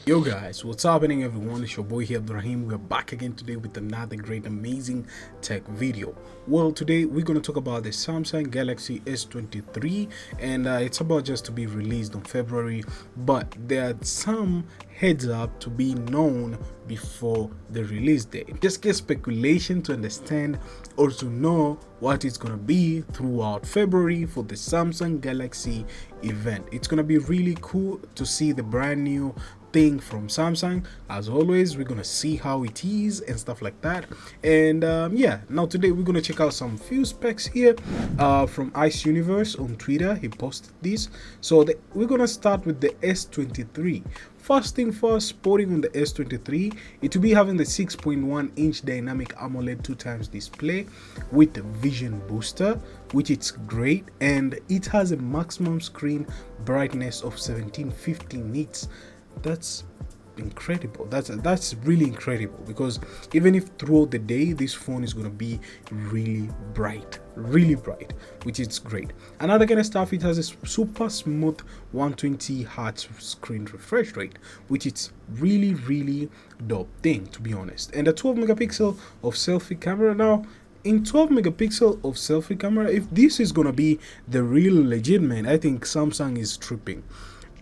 Yo guys, what's happening everyone? It's your boy here Abdurrahim. We're back again today with another great amazing tech video. Well, today we're going to talk about the Samsung Galaxy S23, and it's about just to be released on February, but there are some heads up to be known before the release date. Just get speculation to understand or to know what it's going to be throughout February for the Samsung Galaxy event. It's going to be really cool to see the brand new thing from Samsung. As always, we're gonna see how it is and stuff like that. And yeah, now today we're gonna check out some few specs here from Ice Universe on Twitter. He posted this, so we're gonna start with the S23. First thing first, sporting on the S23, it will be having the 6.1-inch dynamic AMOLED 2x display with the vision booster, which is great, and it has a maximum screen brightness of 1750 nits. That's incredible. That's really incredible, because even if throughout the day this phone is going to be really bright, which is great. Another kind of stuff, it has a super smooth 120 hertz screen refresh rate, which is really dope thing, to be honest. And a 12 megapixel of selfie camera. Now in 12 megapixel of selfie camera, if this is gonna be the real legit, man, I think Samsung is tripping,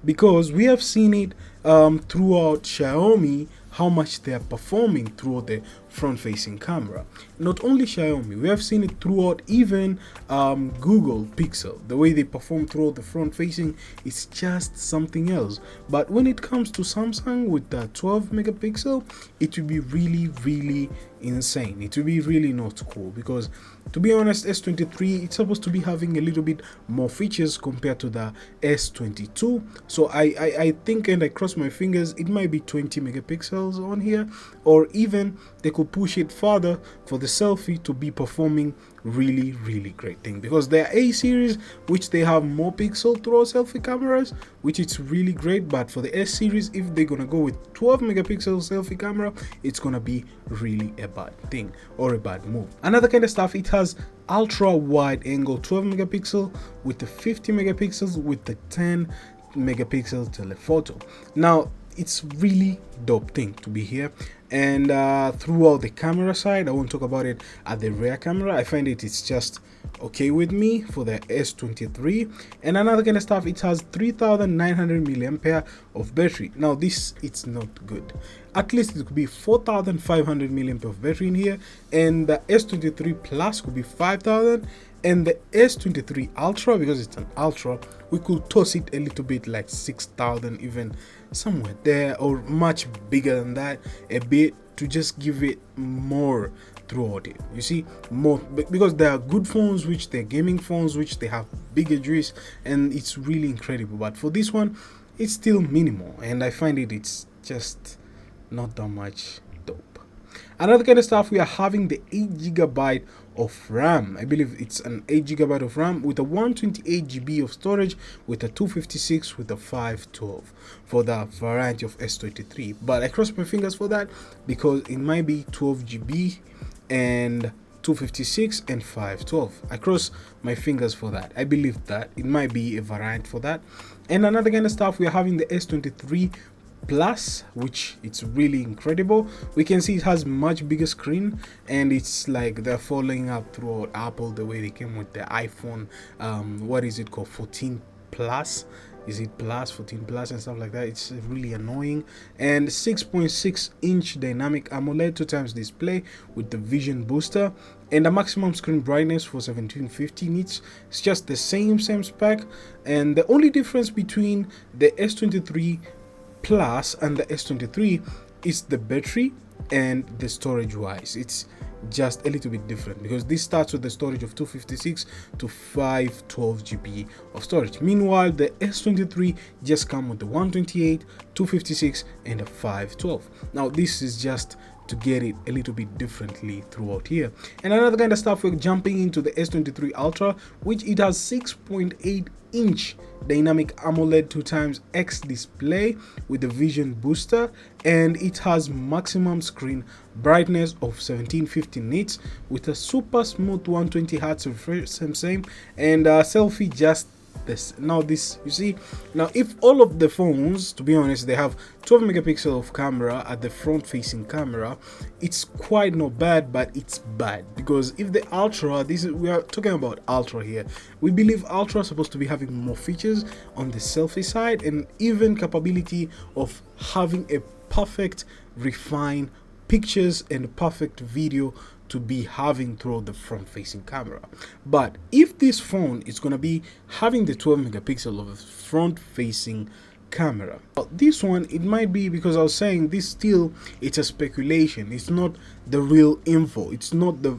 because we have seen it throughout Xiaomi, how much they are performing throughout the front-facing camera. Not only Xiaomi, we have seen it throughout even Google Pixel. The way they perform throughout the front-facing is just something else. But when it comes to Samsung with the 12 megapixel, it will be really insane. It will be really not cool, because to be honest, S23, it's supposed to be having a little bit more features compared to the S22. So I think, and I cross my fingers, it might be 20 megapixels on here, or even they could push it further for the selfie to be performing really great thing, because there are A series which they have more pixel throughout selfie cameras, which it's really great. But for the S series, if they're gonna go with 12 megapixel selfie camera, it's gonna be really a bad thing or a bad move. Another kind of stuff, it has ultra wide angle 12 megapixel with the 50 megapixels with the 10 megapixel telephoto. Now it's really dope thing to be here. And throughout the camera side, I won't talk about it at the rear camera. I find it's just okay with me for the S23. And another kind of stuff, it has 3900 milliampere of battery. Now this, it's not good. At least it could be 4500 milliampere of battery in here, and the S23 Plus could be 5000, and the S23 Ultra, because it's an Ultra, we could toss it a little bit like 6000, even somewhere there, or much bigger than that a bit, to just give it more throughout it. You see, more, because there are good phones which they're gaming phones which they have bigger juice, and it's really incredible. But for this one, it's still minimal, and I find it's just not that much dope. Another kind of stuff, we are having the 8GB of RAM. I believe it's an 8GB of RAM with a 128GB of storage with a 256 with a 512 for the variant of S23. But I cross my fingers for that, because it might be 12GB and 256 and 512. I cross my fingers for that. I believe that it might be a variant for that. And another kind of stuff, we are having the S23 Plus, which it's really incredible. We can see it has much bigger screen, and it's like they're following up throughout Apple the way they came with the iPhone, what is it called, 14 Plus, is it plus 14 plus and stuff like that. It's really annoying. And 6.6-inch dynamic AMOLED 2x display with the vision booster, and the maximum screen brightness for 1750 nits. It's just the same spec, and the only difference between the S23 Plus and the S23 is the battery and the storage wise. It's just a little bit different, because this starts with the storage of 256 to 512GB of storage. Meanwhile, the S23 just come with the 128, 256 and a 512. Now this is just to get it a little bit differently throughout here. And another kind of stuff, we're jumping into the S23 Ultra, which it has 6.8 16-inch dynamic AMOLED 2x display with the vision booster, and it has maximum screen brightness of 1750 nits with a super smooth 120 Hz refresh, same, and selfie just this. Now this, you see, now if all of the phones, to be honest, they have 12 megapixel of camera at the front facing camera, it's quite not bad, but it's bad because if the ultra, this is, we are talking about ultra here, we believe ultra is supposed to be having more features on the selfie side and even capability of having a perfect refined pictures and perfect video to be having through the front facing camera. But if this phone is going to be having the 12 megapixel of front facing camera, this one, it might be, because I was saying this, still it's a speculation, it's not the real info, it's not the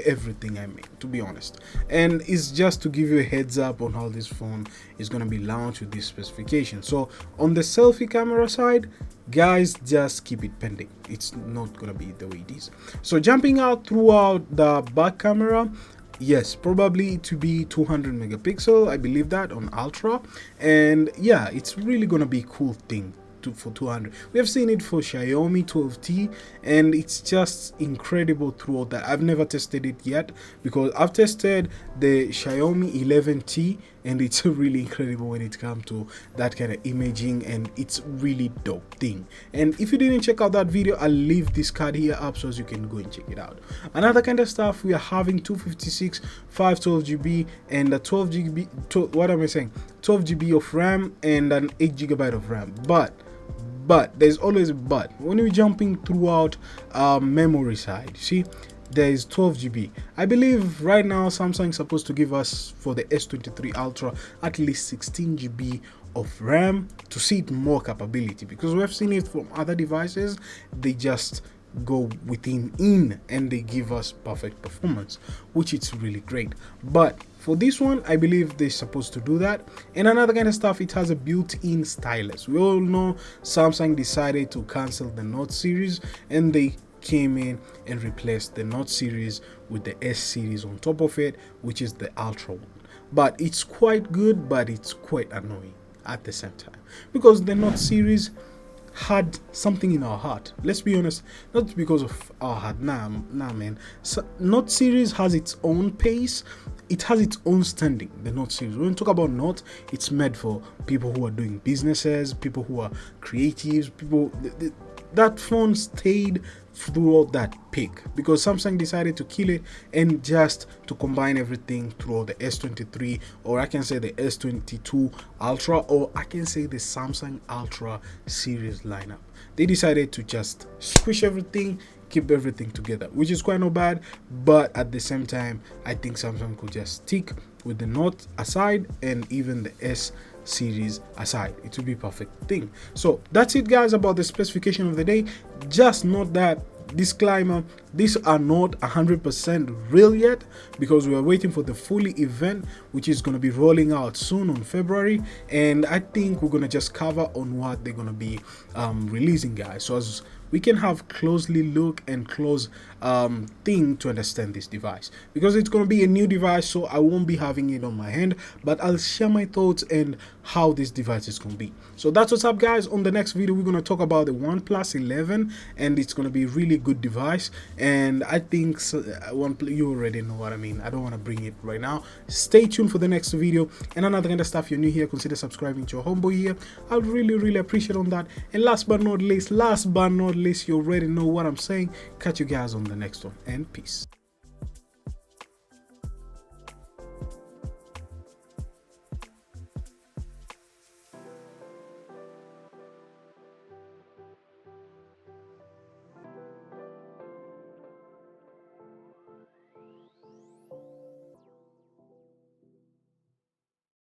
everything, I mean, to be honest, and it's just to give you a heads up on how this phone is going to be launched with this specification. So on the selfie camera side, guys, just keep it pending, it's not gonna be the way it is. So jumping out throughout the back camera, yes, probably to be 200 megapixel, I believe that on ultra, and yeah, it's really gonna be a cool thing for 200. We have seen it for Xiaomi 12T and it's just incredible throughout that. I've never tested it yet because I've tested the Xiaomi 11T and it's really incredible when it comes to that kind of imaging, and it's really dope thing. And if you didn't check out that video, I'll leave this card here up so as you can go and check it out. Another kind of stuff, we are having 256 512 GB and a 12 GB, what am I saying, 12 GB of RAM and an 8 GB of RAM, but there's always a but when you're jumping throughout memory side. See, there is 12 GB. I believe right now Samsung is supposed to give us for the S23 Ultra at least 16 GB of RAM to see it more capability, because we have seen it from other devices, they just go in and they give us perfect performance, which is really great. But for this one, I believe they're supposed to do that. And another kind of stuff, it has a built-in stylus. We all know Samsung decided to cancel the Note series and they came in and replaced the Note series with the S series on top of it, which is the Ultra one. But it's quite good, but it's quite annoying at the same time, because the Note series had something in our heart. Let's be honest, not because of our heart. Nah man. So, Note series has its own pace, it has its own standing. The Note series, when we talk about Note, it's made for people who are doing businesses, people who are creatives, people. That phone stayed throughout that peak because Samsung decided to kill it and just to combine everything throughout the S23, or I can say the S22 Ultra, or I can say the Samsung Ultra series lineup. They decided to just squish everything, keep everything together, which is quite not bad, but at the same time, I think Samsung could just stick with the Note aside and even the S series aside. It will be perfect thing. So that's it, guys, about the specification of the day. Just note that, disclaimer, these are not 100% real yet because we are waiting for the fully event, which is going to be rolling out soon on February, and I think we're going to just cover on what they're going to be releasing, guys, so as we can have closely look and close thing to understand this device, because it's going to be a new device, so I won't be having it on my hand, but I'll share my thoughts and how this device is going to be. So that's what's up, guys. On the next video, we're going to talk about the OnePlus 11, and it's going to be a really good device, and I think you already know what I mean. I don't want to bring it right now. Stay tuned for the next video. And another kind of stuff, you're new here, consider subscribing to your homeboy here. I'd really appreciate on that. And last but not least, you already know what I'm saying. Catch you guys on the next one, and peace.